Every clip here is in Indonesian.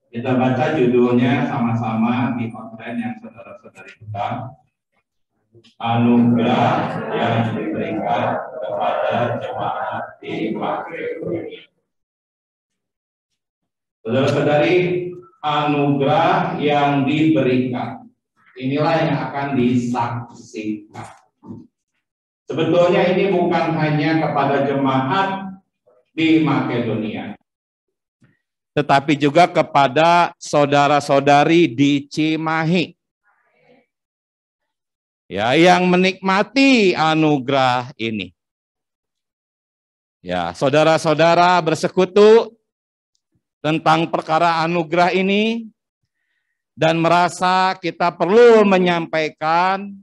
Kita baca judulnya sama-sama di online yang saudara-saudari pegang. Anugerah yang diberikan kepada jemaat di Makedonia. Saudara-saudari, anugerah yang diberikan, inilah yang akan disaksikan. Sebetulnya ini bukan hanya kepada jemaat di Makedonia, tetapi juga kepada saudara-saudari di Cimahi. Ya, yang menikmati anugerah ini. Ya, saudara-saudara bersekutu tentang perkara anugerah ini dan merasa kita perlu menyampaikan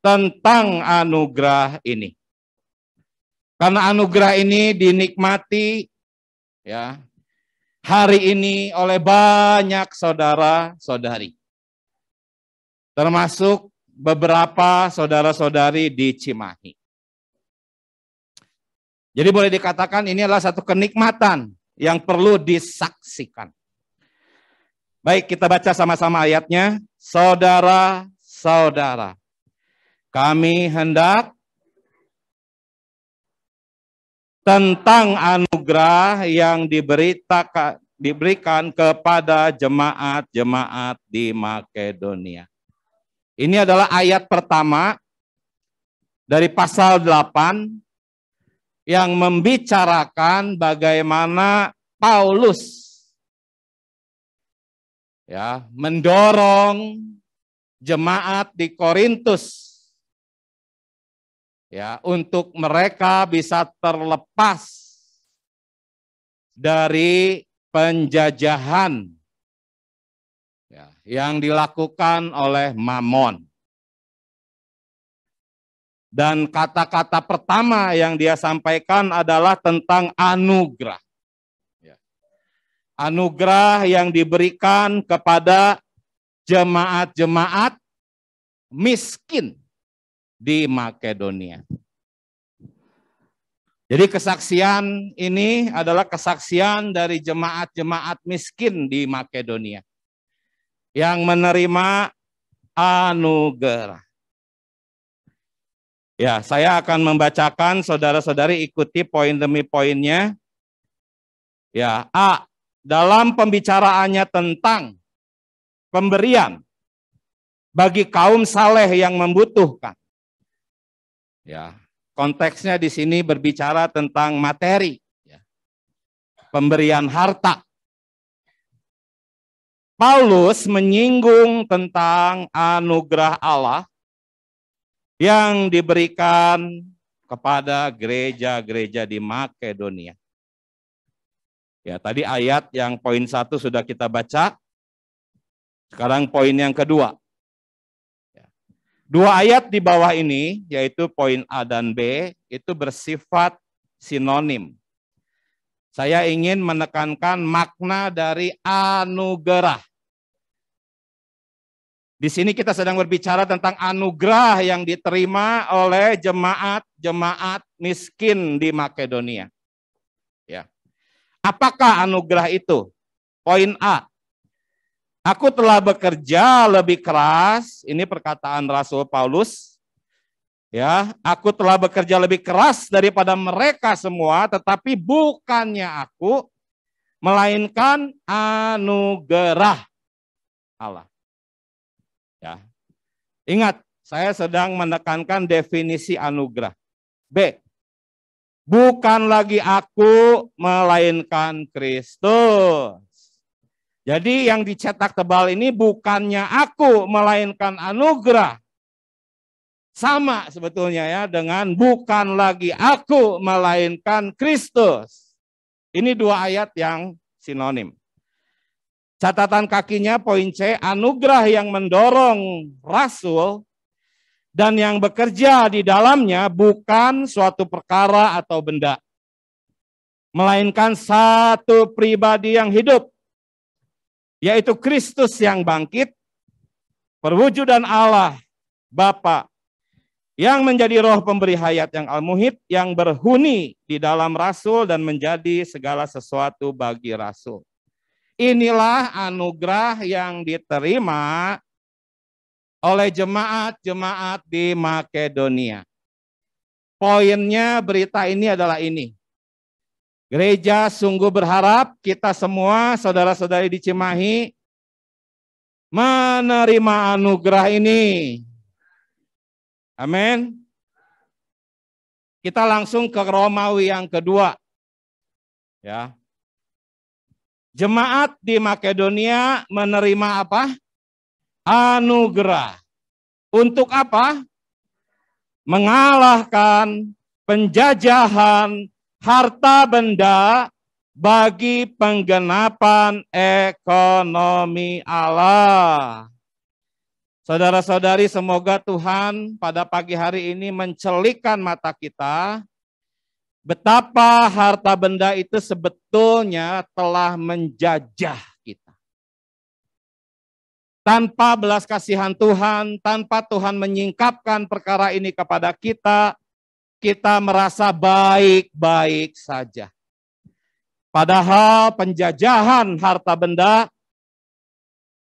tentang anugerah ini. Karena anugerah ini dinikmati ya hari ini oleh banyak saudara-saudari. Termasuk beberapa saudara-saudari di Cimahi. Jadi boleh dikatakan ini adalah satu kenikmatan yang perlu disaksikan. Baik, kita baca sama-sama ayatnya. Saudara-saudara, kami hendak tentang anugerah yang diberikan kepada jemaat-jemaat di Makedonia. Ini adalah ayat pertama dari pasal 8 yang membicarakan bagaimana Paulus ya mendorong jemaat di Korintus ya untuk mereka bisa terlepas dari penjajahan yang dilakukan oleh Mamon. Dan kata-kata pertama yang dia sampaikan adalah tentang anugerah. Anugerah yang diberikan kepada jemaat-jemaat miskin di Makedonia. Jadi kesaksian ini adalah kesaksian dari jemaat-jemaat miskin di Makedonia yang menerima anugerah. Ya, saya akan membacakan, saudara-saudari ikuti poin demi poinnya. Ya, A, dalam pembicaraannya tentang pemberian bagi kaum saleh yang membutuhkan. Ya, konteksnya di sini berbicara tentang materi, ya, pemberian harta. Paulus menyinggung tentang anugerah Allah yang diberikan kepada gereja-gereja di Makedonia. Ya, tadi ayat yang poin 1 sudah kita baca. Sekarang poin yang kedua. Dua ayat di bawah ini, yaitu poin A dan B, itu bersifat sinonim. Saya ingin menekankan makna dari anugerah. Di sini kita sedang berbicara tentang anugerah yang diterima oleh jemaat-jemaat miskin di Makedonia. Ya. Apakah anugerah itu? Poin A. Aku telah bekerja lebih keras, ini perkataan Rasul Paulus. Ya, aku telah bekerja lebih keras daripada mereka semua, tetapi bukannya aku, melainkan anugerah Allah. Ya. Ingat, saya sedang menekankan definisi anugerah. B. Bukan lagi aku, melainkan Kristus. Jadi yang dicetak tebal ini bukannya aku, melainkan anugerah. Sama sebetulnya ya dengan bukan lagi aku, melainkan Kristus. Ini dua ayat yang sinonim. Catatan kakinya poin C, anugerah yang mendorong rasul dan yang bekerja di dalamnya bukan suatu perkara atau benda, melainkan satu pribadi yang hidup, yaitu Kristus yang bangkit, perwujudan Allah Bapa, yang menjadi roh pemberi hayat yang al-muhid, yang berhuni di dalam rasul dan menjadi segala sesuatu bagi rasul. Inilah anugerah yang diterima oleh jemaat-jemaat di Makedonia. Poinnya berita ini adalah ini. Gereja sungguh berharap kita semua, saudara-saudari di Cimahi, menerima anugerah ini. Amin. Kita langsung ke Romawi yang kedua. Ya. Jemaat di Makedonia menerima apa? Anugerah. Untuk apa? Mengalahkan penjajahan harta benda bagi penggenapan ekonomi Allah. Saudara-saudari, semoga Tuhan pada pagi hari ini mencelikkan mata kita betapa harta benda itu sebetulnya telah menjajah kita. Tanpa belas kasihan Tuhan, tanpa Tuhan menyingkapkan perkara ini kepada kita, kita merasa baik-baik saja. Padahal penjajahan harta benda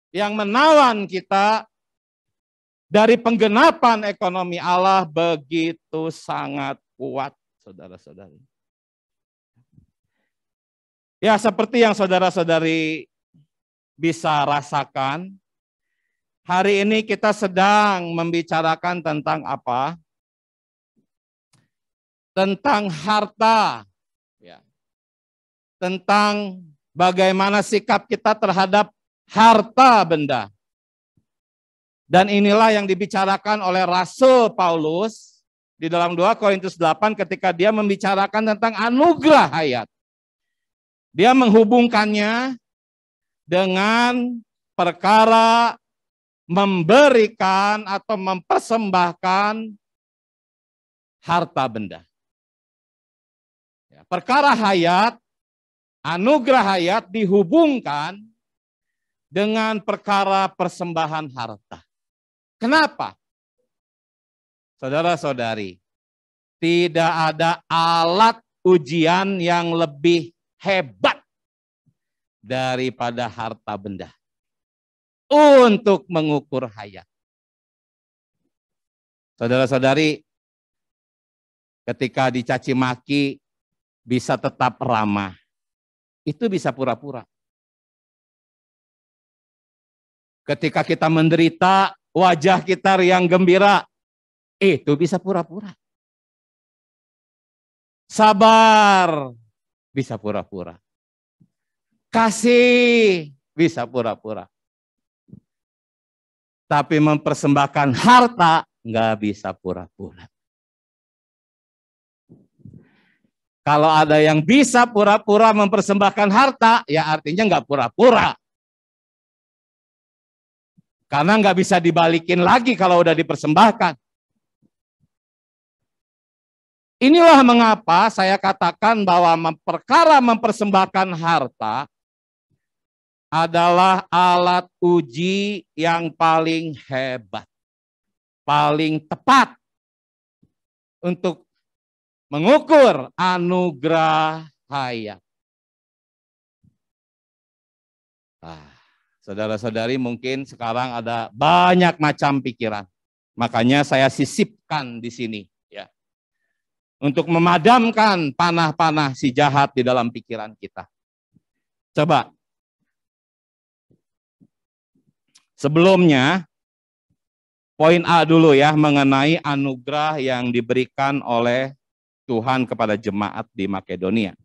yang menawan kita dari penggenapan ekonomi Allah begitu sangat kuat. Saudara-saudari. Ya, seperti yang saudara-saudari bisa rasakan, hari ini kita sedang membicarakan tentang apa? Tentang harta. Ya. Tentang bagaimana sikap kita terhadap harta benda. Dan inilah yang dibicarakan oleh Rasul Paulus di dalam 2 Korintus 8 ketika dia membicarakan tentang anugerah hayat. Dia menghubungkannya dengan perkara memberikan atau mempersembahkan harta benda. Perkara hayat, anugerah hayat dihubungkan dengan perkara persembahan harta. Kenapa? Saudara-saudari, tidak ada alat ujian yang lebih hebat daripada harta benda untuk mengukur hayat. Saudara-saudari, ketika dicaci maki bisa tetap ramah, itu bisa pura-pura. Ketika kita menderita, wajah kita riang gembira, itu bisa pura-pura. Sabar bisa pura-pura. Kasih bisa pura-pura. Tapi mempersembahkan harta nggak bisa pura-pura. Kalau ada yang bisa pura-pura mempersembahkan harta, ya artinya nggak pura-pura. Karena nggak bisa dibalikin lagi kalau udah dipersembahkan. Inilah mengapa saya katakan bahwa perkara mempersembahkan harta adalah alat uji yang paling hebat, paling tepat untuk mengukur anugerah hayat. Saudara-saudari, mungkin sekarang ada banyak macam pikiran. Makanya saya sisipkan di sini. Untuk memadamkan panah-panah si jahat di dalam pikiran kita. Coba. Sebelumnya, poin A dulu ya, mengenai anugerah yang diberikan oleh Tuhan kepada jemaat di Makedonia.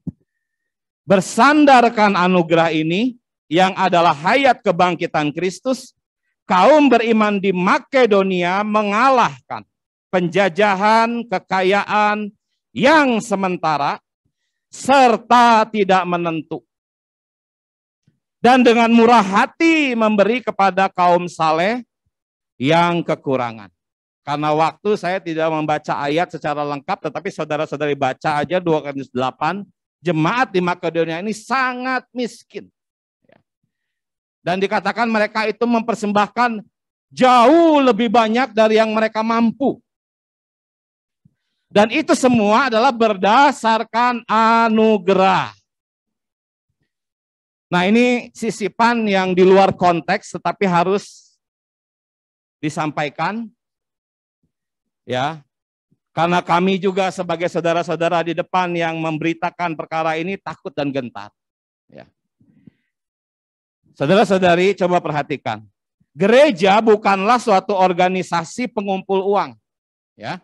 Bersandarkan anugerah ini, yang adalah hayat kebangkitan Kristus, kaum beriman di Makedonia mengalahkan penjajahan, kekayaan, yang sementara, serta tidak menentu. Dan dengan murah hati memberi kepada kaum saleh yang kekurangan. Karena waktu saya tidak membaca ayat secara lengkap, tetapi saudara-saudari baca aja 2 Korintus 8, jemaat di Makedonia ini sangat miskin. Dan dikatakan mereka itu mempersembahkan jauh lebih banyak dari yang mereka mampu. Dan itu semua adalah berdasarkan anugerah. Nah, ini sisipan yang di luar konteks tetapi harus disampaikan ya. Karena kami juga sebagai saudara-saudara di depan yang memberitakan perkara ini takut dan gentar. Ya. Saudara-saudari, coba perhatikan. Gereja bukanlah suatu organisasi pengumpul uang. Ya.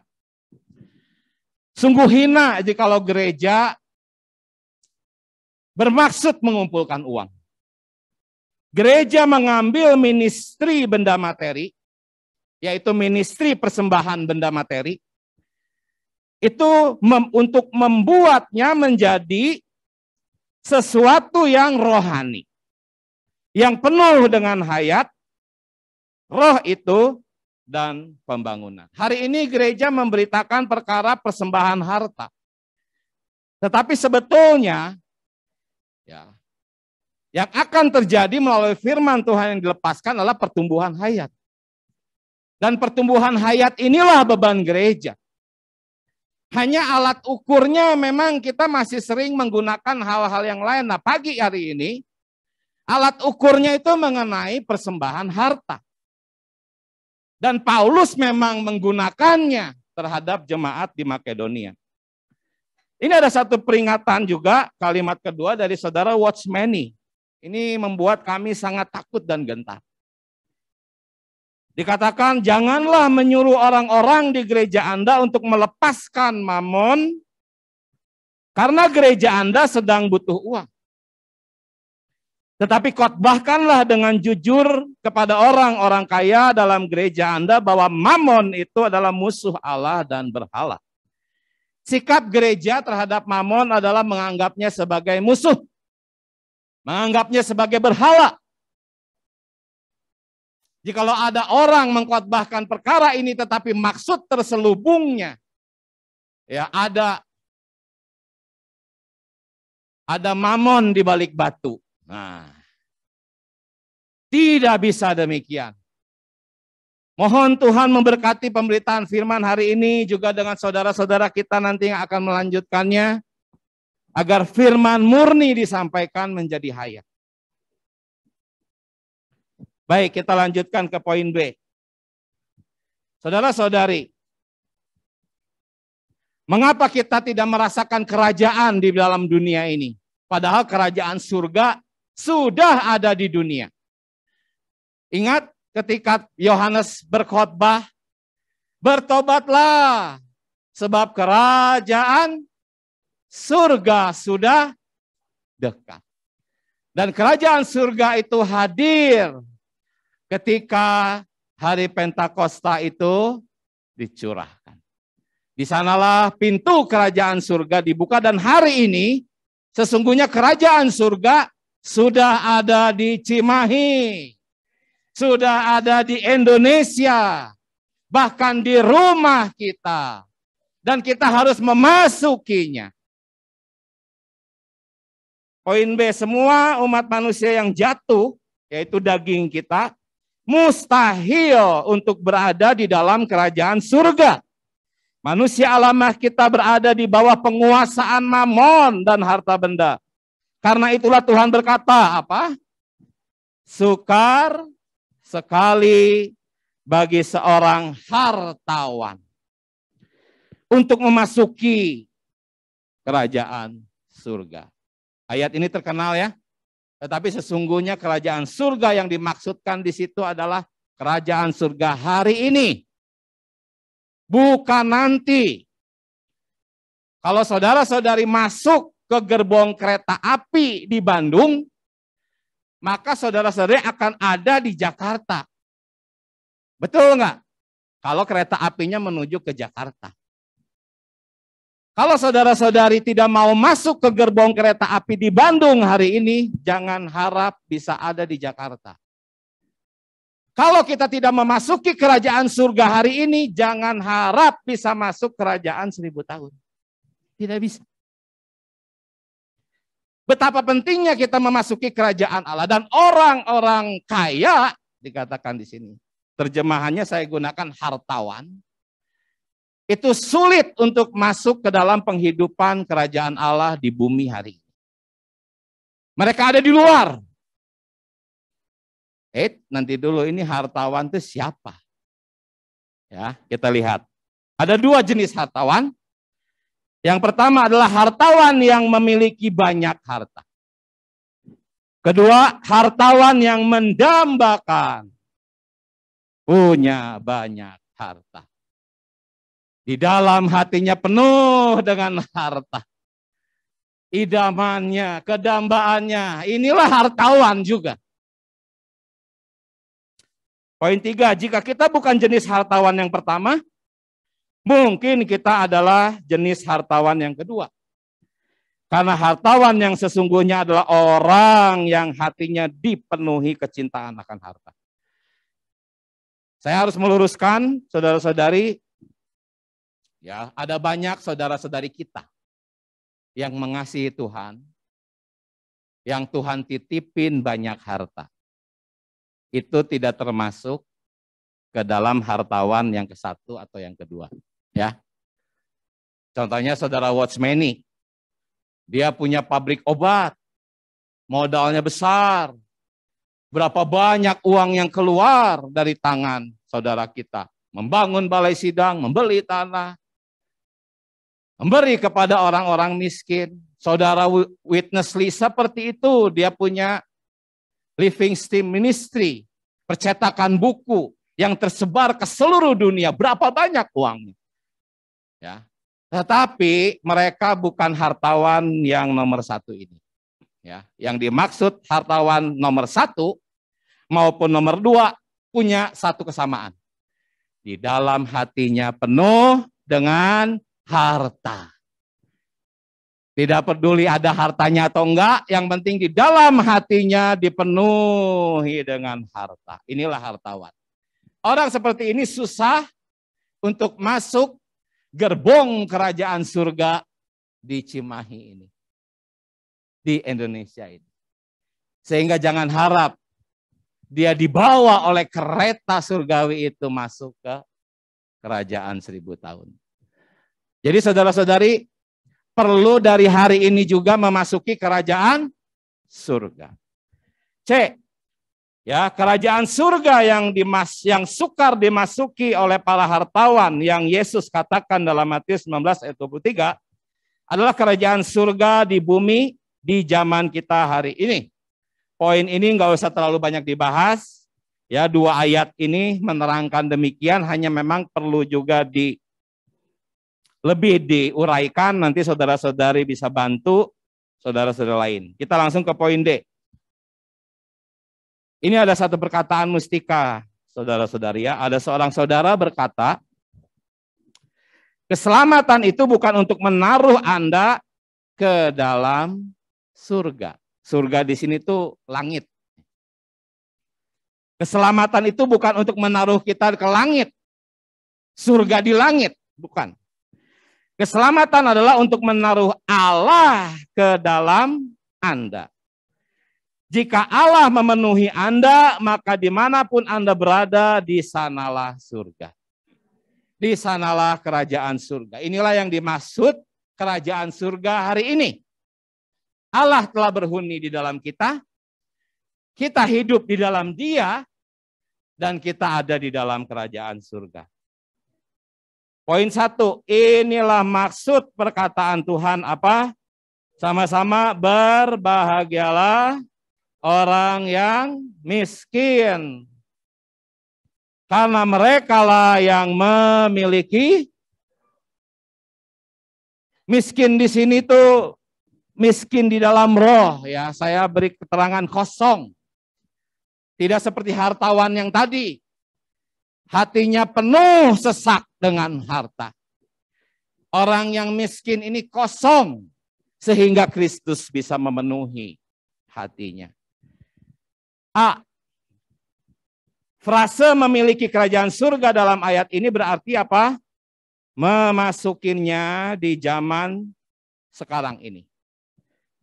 Sungguh hina jikalau gereja bermaksud mengumpulkan uang. Gereja mengambil ministry benda materi, yaitu ministry persembahan benda materi, itu untuk membuatnya menjadi sesuatu yang rohani, yang penuh dengan hayat, roh itu, dan pembangunan. Hari ini gereja memberitakan perkara persembahan harta. Tetapi sebetulnya, ya, yang akan terjadi melalui firman Tuhan yang dilepaskan adalah pertumbuhan hayat. Dan pertumbuhan hayat inilah beban gereja. Hanya alat ukurnya memang kita masih sering menggunakan hal-hal yang lain. Nah, pagi hari ini alat ukurnya itu mengenai persembahan harta. Dan Paulus memang menggunakannya terhadap jemaat di Makedonia. Ini ada satu peringatan juga, kalimat kedua dari saudara Watchmeni. Ini membuat kami sangat takut dan gentar. Dikatakan, janganlah menyuruh orang-orang di gereja Anda untuk melepaskan mamon, karena gereja Anda sedang butuh uang. Tetapi khotbahkanlah dengan jujur kepada orang-orang kaya dalam gereja Anda bahwa mamon itu adalah musuh Allah dan berhala. Sikap gereja terhadap mamon adalah menganggapnya sebagai musuh, menganggapnya sebagai berhala. Jikalau ada orang mengkhotbahkan perkara ini tetapi maksud terselubungnya, ya ada mamon di balik batu. Nah, tidak bisa demikian. Mohon Tuhan memberkati pemberitaan firman hari ini juga dengan saudara-saudara kita nanti yang akan melanjutkannya, agar firman murni disampaikan menjadi hayat. Baik, kita lanjutkan ke poin B. Saudara-saudari, mengapa kita tidak merasakan kerajaan di dalam dunia ini? Padahal kerajaan surga sudah ada di dunia. Ingat ketika Yohanes berkhotbah, bertobatlah sebab kerajaan surga sudah dekat. Dan kerajaan surga itu hadir ketika hari Pentakosta itu dicurahkan. Di sanalah pintu kerajaan surga dibuka dan hari ini sesungguhnya kerajaan surga sudah ada di Cimahi, sudah ada di Indonesia, bahkan di rumah kita. Dan kita harus memasukinya. Poin B, semua umat manusia yang jatuh, yaitu daging kita, mustahil untuk berada di dalam kerajaan surga. Manusia alamah kita berada di bawah penguasaan mamon dan harta benda. Karena itulah Tuhan berkata, apa? Sukar sekali bagi seorang hartawan untuk memasuki kerajaan surga. Ayat ini terkenal ya. Tetapi sesungguhnya kerajaan surga yang dimaksudkan di situ adalah kerajaan surga hari ini. Bukan nanti. Kalau saudara-saudari masuk ke gerbong kereta api di Bandung, maka saudara-saudari akan ada di Jakarta. Betul nggak? Kalau kereta apinya menuju ke Jakarta. Kalau saudara-saudari tidak mau masuk ke gerbong kereta api di Bandung hari ini, jangan harap bisa ada di Jakarta. Kalau kita tidak memasuki kerajaan surga hari ini, jangan harap bisa masuk kerajaan 1000 tahun. Tidak bisa. Betapa pentingnya kita memasuki kerajaan Allah. Dan orang-orang kaya, dikatakan di sini. Terjemahannya saya gunakan hartawan. Itu sulit untuk masuk ke dalam penghidupan kerajaan Allah di bumi hari ini. Mereka ada di luar. Nanti dulu, ini hartawan itu siapa? Ya, kita lihat. Ada dua jenis hartawan. Yang pertama adalah hartawan yang memiliki banyak harta. Kedua, hartawan yang mendambakan punya banyak harta. Di dalam hatinya penuh dengan harta. Idamannya, kedambaannya, inilah hartawan juga. Poin 3, jika kita bukan jenis hartawan yang pertama, mungkin kita adalah jenis hartawan yang kedua. Karena hartawan yang sesungguhnya adalah orang yang hatinya dipenuhi kecintaan akan harta. Saya harus meluruskan, saudara-saudari, ya, ada banyak saudara-saudari kita yang mengasihi Tuhan, yang Tuhan titipin banyak harta. Itu tidak termasuk ke dalam hartawan yang ke-1 atau yang kedua. Ya. Contohnya saudara Watchmeni, dia punya pabrik obat, modalnya besar. Berapa banyak uang yang keluar dari tangan saudara kita. Membangun balai sidang, membeli tanah, memberi kepada orang-orang miskin. Saudara Witness Lee seperti itu, dia punya Living Stream Ministry, percetakan buku yang tersebar ke seluruh dunia. Berapa banyak uangnya? Ya. Tetapi mereka bukan hartawan yang nomor 1 ini. Ya. Yang dimaksud hartawan nomor 1 maupun nomor 2 punya satu kesamaan. Di dalam hatinya penuh dengan harta. Tidak peduli ada hartanya atau enggak, yang penting di dalam hatinya dipenuhi dengan harta. Inilah hartawan. Orang seperti ini susah untuk masuk gerbong kerajaan surga di Cimahi ini. Di Indonesia ini. Sehingga jangan harap dia dibawa oleh kereta surgawi itu masuk ke kerajaan 1000 tahun. Jadi saudara-saudari, perlu dari hari ini juga memasuki kerajaan surga. C. Ya, kerajaan surga yang sukar dimasuki oleh para hartawan yang Yesus katakan dalam Matius 19 ayat 23 adalah kerajaan surga di bumi di zaman kita hari ini. Poin ini nggak usah terlalu banyak dibahas. Ya, 2 ayat ini menerangkan demikian, hanya memang perlu juga lebih diuraikan, nanti saudara-saudari bisa bantu saudara-saudara lain. Kita langsung ke poin D. Ini ada satu perkataan mustika, saudara-saudari ya. Ada seorang saudara berkata, keselamatan itu bukan untuk menaruh Anda ke dalam surga. Surga di sini tuh langit. Keselamatan itu bukan untuk menaruh kita ke langit. Surga di langit, bukan. Keselamatan adalah untuk menaruh Allah ke dalam Anda. Jika Allah memenuhi Anda, maka dimanapun Anda berada, di sanalah surga. Di sanalah kerajaan surga. Inilah yang dimaksud kerajaan surga hari ini. Allah telah berhuni di dalam kita hidup di dalam Dia, dan kita ada di dalam kerajaan surga. Poin 1, inilah maksud perkataan Tuhan apa? Sama-sama berbahagialah orang yang miskin. Karena merekalah yang memiliki. Miskin di sini tuh miskin di dalam roh ya. Saya beri keterangan kosong. Tidak seperti hartawan yang tadi. Hatinya penuh sesak dengan harta. Orang yang miskin ini kosong sehingga Kristus bisa memenuhi hatinya. A. Frase memiliki kerajaan surga dalam ayat ini berarti apa? Memasukinya di zaman sekarang ini.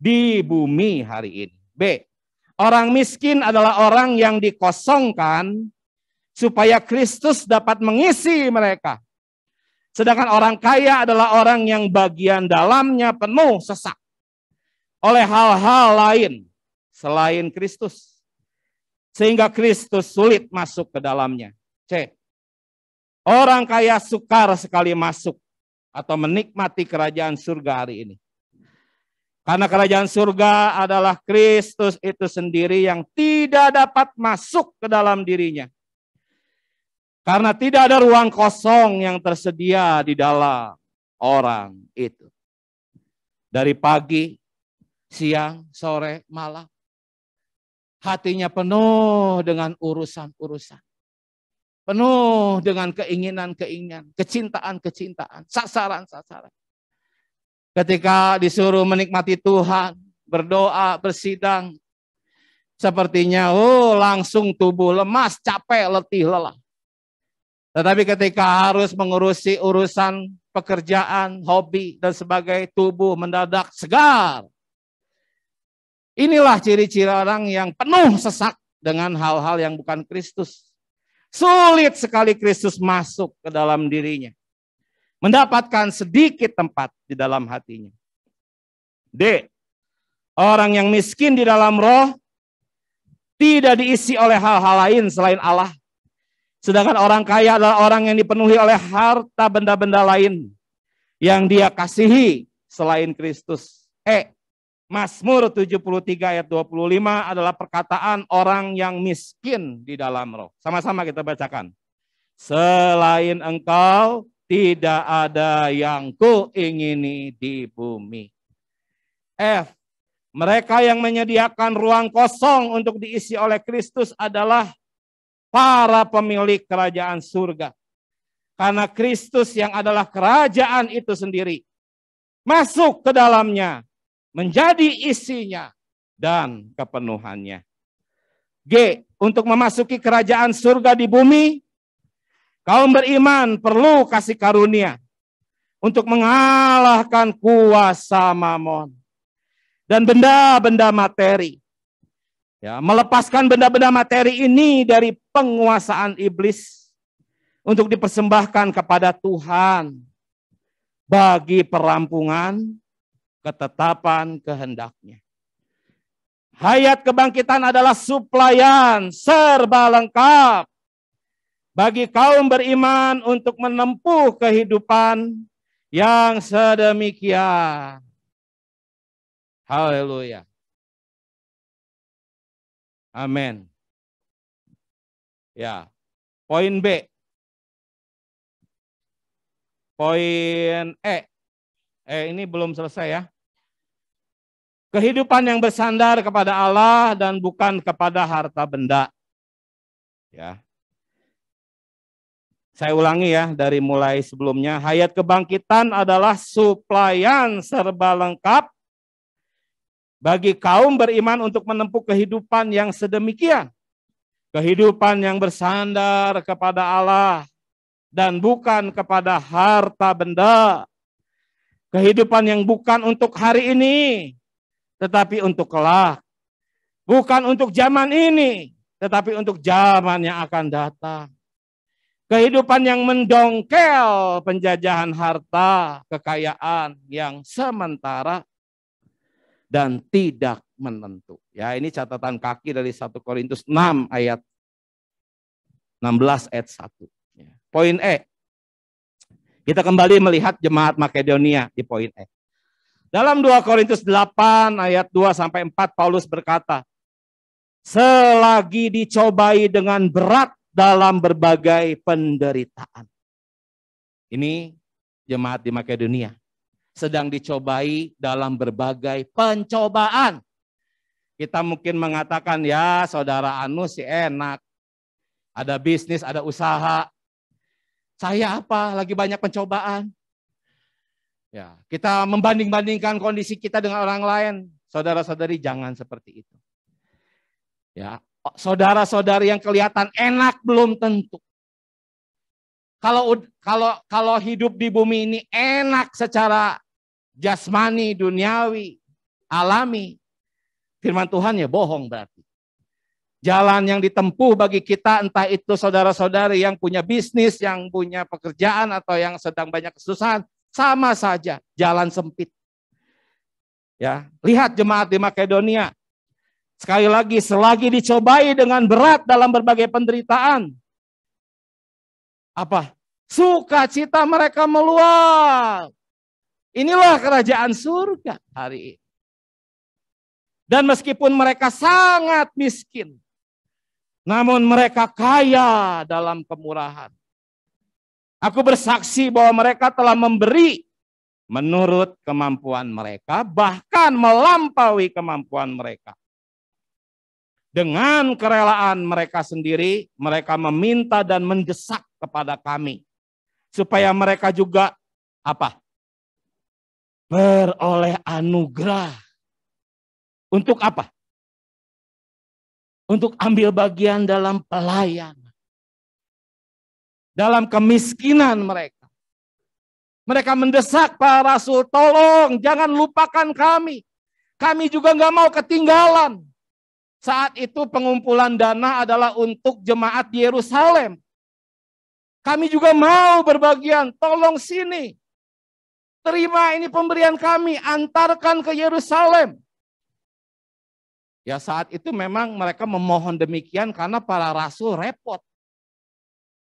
Di bumi hari ini. B. Orang miskin adalah orang yang dikosongkan supaya Kristus dapat mengisi mereka. Sedangkan orang kaya adalah orang yang bagian dalamnya penuh sesak oleh hal-hal lain. selain Kristus. Sehingga Kristus sulit masuk ke dalamnya. C. Orang kaya sukar sekali masuk atau menikmati kerajaan surga hari ini. Karena kerajaan surga adalah Kristus itu sendiri yang tidak dapat masuk ke dalam dirinya. Karena tidak ada ruang kosong yang tersedia di dalam orang itu. Dari pagi, siang, sore, malam. Hatinya penuh dengan urusan-urusan. Penuh dengan keinginan-keinginan, kecintaan-kecintaan, sasaran-sasaran. Ketika disuruh menikmati Tuhan, berdoa, bersidang, sepertinya langsung tubuh lemas, capek, letih, lelah. Tetapi ketika harus mengurusi urusan pekerjaan, hobi, dan sebagainya, tubuh mendadak segar. Inilah ciri-ciri orang yang penuh sesak dengan hal-hal yang bukan Kristus. Sulit sekali Kristus masuk ke dalam dirinya. Mendapatkan sedikit tempat di dalam hatinya. D. Orang yang miskin di dalam roh tidak diisi oleh hal-hal lain selain Allah. Sedangkan orang kaya adalah orang yang dipenuhi oleh harta benda-benda lain yang dia kasihi selain Kristus. Mazmur 73 ayat 25 adalah perkataan orang yang miskin di dalam roh. Sama-sama kita bacakan. Selain engkau tidak ada yang kuingini di bumi. F. Mereka yang menyediakan ruang kosong untuk diisi oleh Kristus adalah para pemilik kerajaan surga. Karena Kristus yang adalah kerajaan itu sendiri masuk ke dalamnya, menjadi isinya dan kepenuhannya. G. Untuk memasuki kerajaan surga di bumi, kaum beriman perlu kasih karunia untuk mengalahkan kuasa mamon dan benda-benda materi. Ya, melepaskan benda-benda materi ini dari penguasaan iblis untuk dipersembahkan kepada Tuhan bagi perampungan ketetapan kehendaknya. Hayat kebangkitan adalah suplaian serba lengkap bagi kaum beriman untuk menempuh kehidupan yang sedemikian. Haleluya. Amin. Ya. Poin B. Poin E. Ini belum selesai ya. Kehidupan yang bersandar kepada Allah dan bukan kepada harta benda. Ya. Saya ulangi ya dari mulai sebelumnya. Hayat kebangkitan adalah suplaian serba lengkap bagi kaum beriman untuk menempuh kehidupan yang sedemikian. Kehidupan yang bersandar kepada Allah dan bukan kepada harta benda. Kehidupan yang bukan untuk hari ini, tetapi untuk kelak. Bukan untuk zaman ini, tetapi untuk zaman yang akan datang. Kehidupan yang mendongkel penjajahan harta, kekayaan yang sementara dan tidak menentu. Ya, ini catatan kaki dari 1 Korintus 6 ayat 16 ayat 1. Ya. Poin E. Kita kembali melihat jemaat Makedonia di poin E. Dalam 2 Korintus 8 ayat 2 sampai 4 Paulus berkata, selagi dicobai dengan berat dalam berbagai penderitaan. Ini jemaat di Makedonia sedang dicobai dalam berbagai pencobaan. Kita mungkin mengatakan, ya saudara Anu sih enak. Ada bisnis, ada usaha. Saya apa? Lagi banyak pencobaan. Ya, kita membanding-bandingkan kondisi kita dengan orang lain. Saudara-saudari jangan seperti itu. Ya, saudara-saudari yang kelihatan enak belum tentu. Kalau hidup di bumi ini enak secara jasmani, duniawi, alami, firman Tuhan ya bohong berarti. Jalan yang ditempuh bagi kita, entah itu saudara-saudari yang punya bisnis, yang punya pekerjaan, atau yang sedang banyak kesusahan, sama saja, jalan sempit. Ya, lihat jemaat di Makedonia. Sekali lagi, selagi dicobai dengan berat dalam berbagai penderitaan, apa? Sukacita mereka meluap. Inilah kerajaan surga hari ini. Dan meskipun mereka sangat miskin, namun mereka kaya dalam kemurahan. Aku bersaksi bahwa mereka telah memberi menurut kemampuan mereka, bahkan melampaui kemampuan mereka. Dengan kerelaan mereka sendiri, mereka meminta dan mendesak kepada kami, supaya mereka juga apa? Beroleh anugerah. Untuk apa? Untuk ambil bagian dalam pelayanan. Dalam kemiskinan mereka. Mereka mendesak para rasul, tolong jangan lupakan kami. Kami juga nggak mau ketinggalan. Saat itu pengumpulan dana adalah untuk jemaat di Yerusalem. Kami juga mau berbagian, tolong sini. Terima ini pemberian kami, antarkan ke Yerusalem. Ya saat itu memang mereka memohon demikian karena para rasul repot.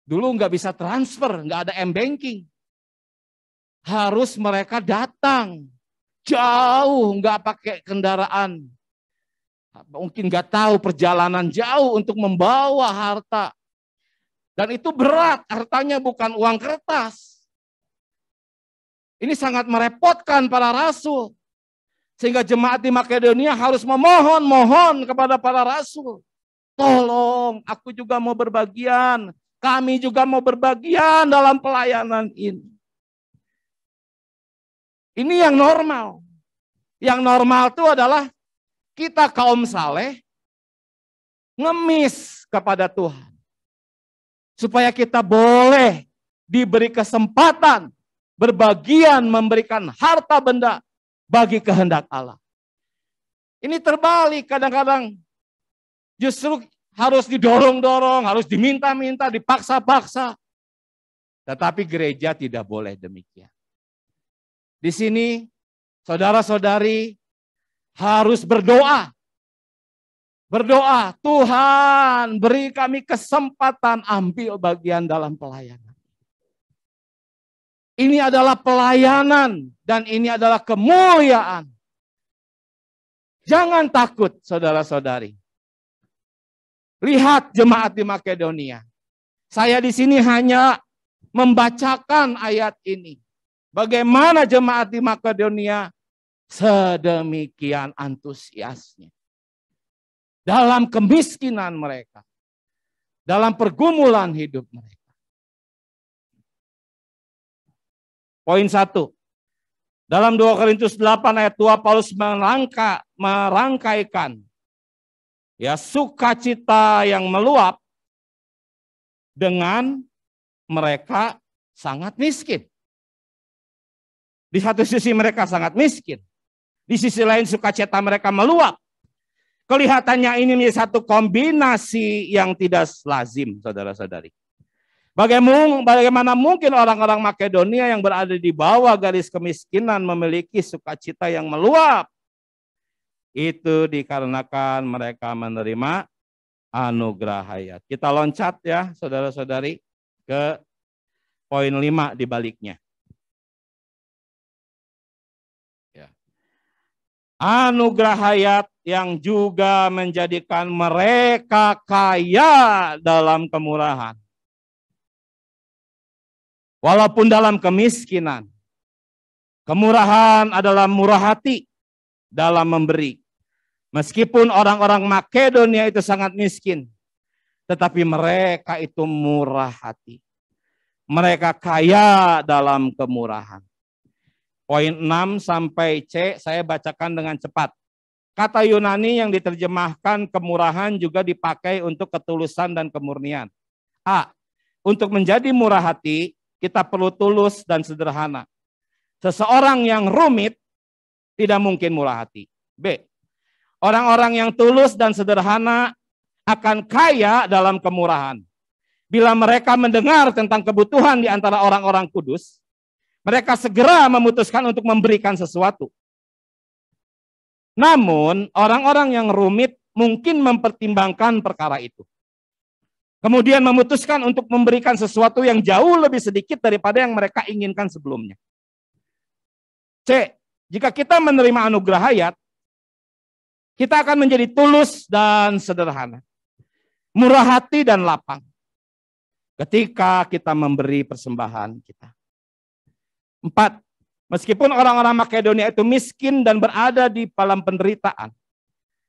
Dulu nggak bisa transfer, nggak ada m-banking. Harus mereka datang jauh, nggak pakai kendaraan. Mungkin nggak tahu perjalanan jauh untuk membawa harta. Dan itu berat, hartanya bukan uang kertas. Ini sangat merepotkan para rasul. Sehingga jemaat di Makedonia harus memohon kepada para rasul. Tolong, aku juga mau berbagian. Kami juga mau berbagian dalam pelayanan ini. Ini yang normal. Yang normal itu adalah kita kaum saleh ngemis kepada Tuhan. Supaya kita boleh diberi kesempatan berbagian memberikan harta benda bagi kehendak Allah. Ini terbalik, kadang-kadang justru harus didorong-dorong, harus diminta-minta, dipaksa-paksa. Tetapi gereja tidak boleh demikian. Di sini saudara-saudari harus berdoa. Berdoa, Tuhan beri kami kesempatan ambil bagian dalam pelayanan. Ini adalah pelayanan dan ini adalah kemuliaan. Jangan takut saudara-saudari. Lihat jemaat di Makedonia. Saya di sini hanya membacakan ayat ini. Bagaimana jemaat di Makedonia sedemikian antusiasnya. Dalam kemiskinan mereka. Dalam pergumulan hidup mereka. Poin 1. Dalam 2 Korintus 8 ayat 2 Paulus merangkaikan ya sukacita yang meluap dengan mereka sangat miskin. Di satu sisi mereka sangat miskin. Di sisi lain sukacita mereka meluap. Kelihatannya ini menjadi satu kombinasi yang tidak lazim, saudara-saudari. Bagaimana mungkin orang-orang Makedonia yang berada di bawah garis kemiskinan memiliki sukacita yang meluap? Itu dikarenakan mereka menerima anugerah hayat. Kita loncat ya saudara-saudari ke poin 5 di baliknya. Ya. Anugerah hayat yang juga menjadikan mereka kaya dalam kemurahan. Walaupun dalam kemiskinan, kemurahan adalah murah hati dalam memberi. Meskipun orang-orang Makedonia itu sangat miskin, tetapi mereka itu murah hati. Mereka kaya dalam kemurahan. Poin 6 sampai C saya bacakan dengan cepat. Kata Yunani yang diterjemahkan kemurahan juga dipakai untuk ketulusan dan kemurnian. A. Untuk menjadi murah hati, kita perlu tulus dan sederhana. Seseorang yang rumit tidak mungkin murah hati. B. Orang-orang yang tulus dan sederhana akan kaya dalam kemurahan. Bila mereka mendengar tentang kebutuhan di antara orang-orang kudus, mereka segera memutuskan untuk memberikan sesuatu. Namun, orang-orang yang rumit mungkin mempertimbangkan perkara itu. Kemudian memutuskan untuk memberikan sesuatu yang jauh lebih sedikit daripada yang mereka inginkan sebelumnya. C. Jika kita menerima anugerah hayat, kita akan menjadi tulus dan sederhana, murah hati dan lapang ketika kita memberi persembahan kita. 4. Meskipun orang-orang Makedonia itu miskin dan berada di dalam penderitaan,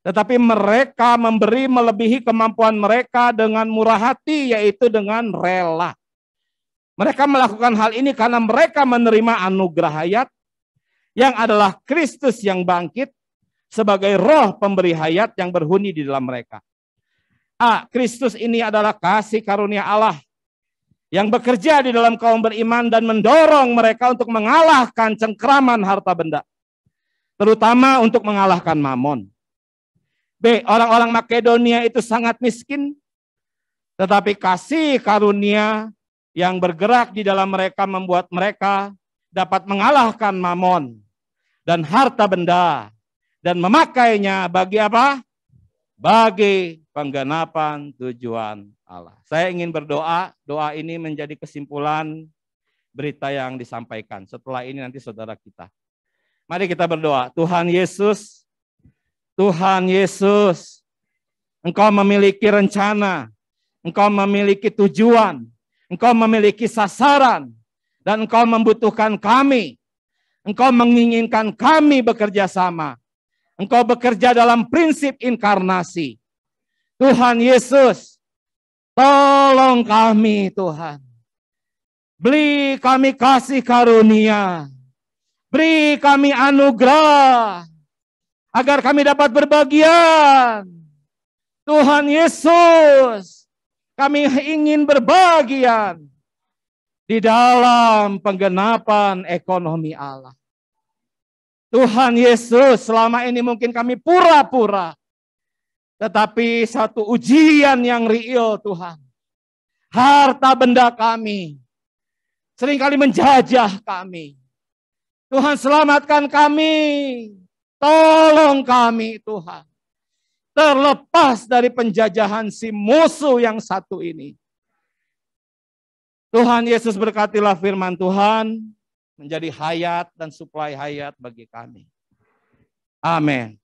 tetapi mereka memberi melebihi kemampuan mereka dengan murah hati, yaitu dengan rela. Mereka melakukan hal ini karena mereka menerima anugerah hayat yang adalah Kristus yang bangkit sebagai roh pemberi hayat yang berhuni di dalam mereka. A. Kristus ini adalah kasih karunia Allah yang bekerja di dalam kaum beriman dan mendorong mereka untuk mengalahkan cengkraman harta benda, terutama untuk mengalahkan mamon. B. Orang-orang Makedonia itu sangat miskin, tetapi kasih karunia yang bergerak di dalam mereka membuat mereka dapat mengalahkan mamon dan harta benda dan memakainya bagi apa? Bagi penggenapan tujuan Allah. Saya ingin berdoa, doa ini menjadi kesimpulan berita yang disampaikan. Setelah ini nanti saudara kita. Mari kita berdoa. Tuhan Yesus, Engkau memiliki rencana, Engkau memiliki tujuan, Engkau memiliki sasaran, dan Engkau membutuhkan kami. Engkau menginginkan kami bekerja sama. Engkau bekerja dalam prinsip inkarnasi. Tuhan Yesus, tolong kami Tuhan. Beri kami kasih karunia. Beri kami anugerah. Agar kami dapat berbagian. Tuhan Yesus, kami ingin berbagian di dalam penggenapan ekonomi Allah. Tuhan Yesus, selama ini mungkin kami pura-pura. Tetapi satu ujian yang real Tuhan. Harta benda kami seringkali menjajah kami. Tuhan selamatkan kami. Tolong kami Tuhan. Terlepas dari penjajahan si musuh yang satu ini. Tuhan Yesus berkatilah firman Tuhan menjadi hayat dan suplai hayat bagi kami. Amin.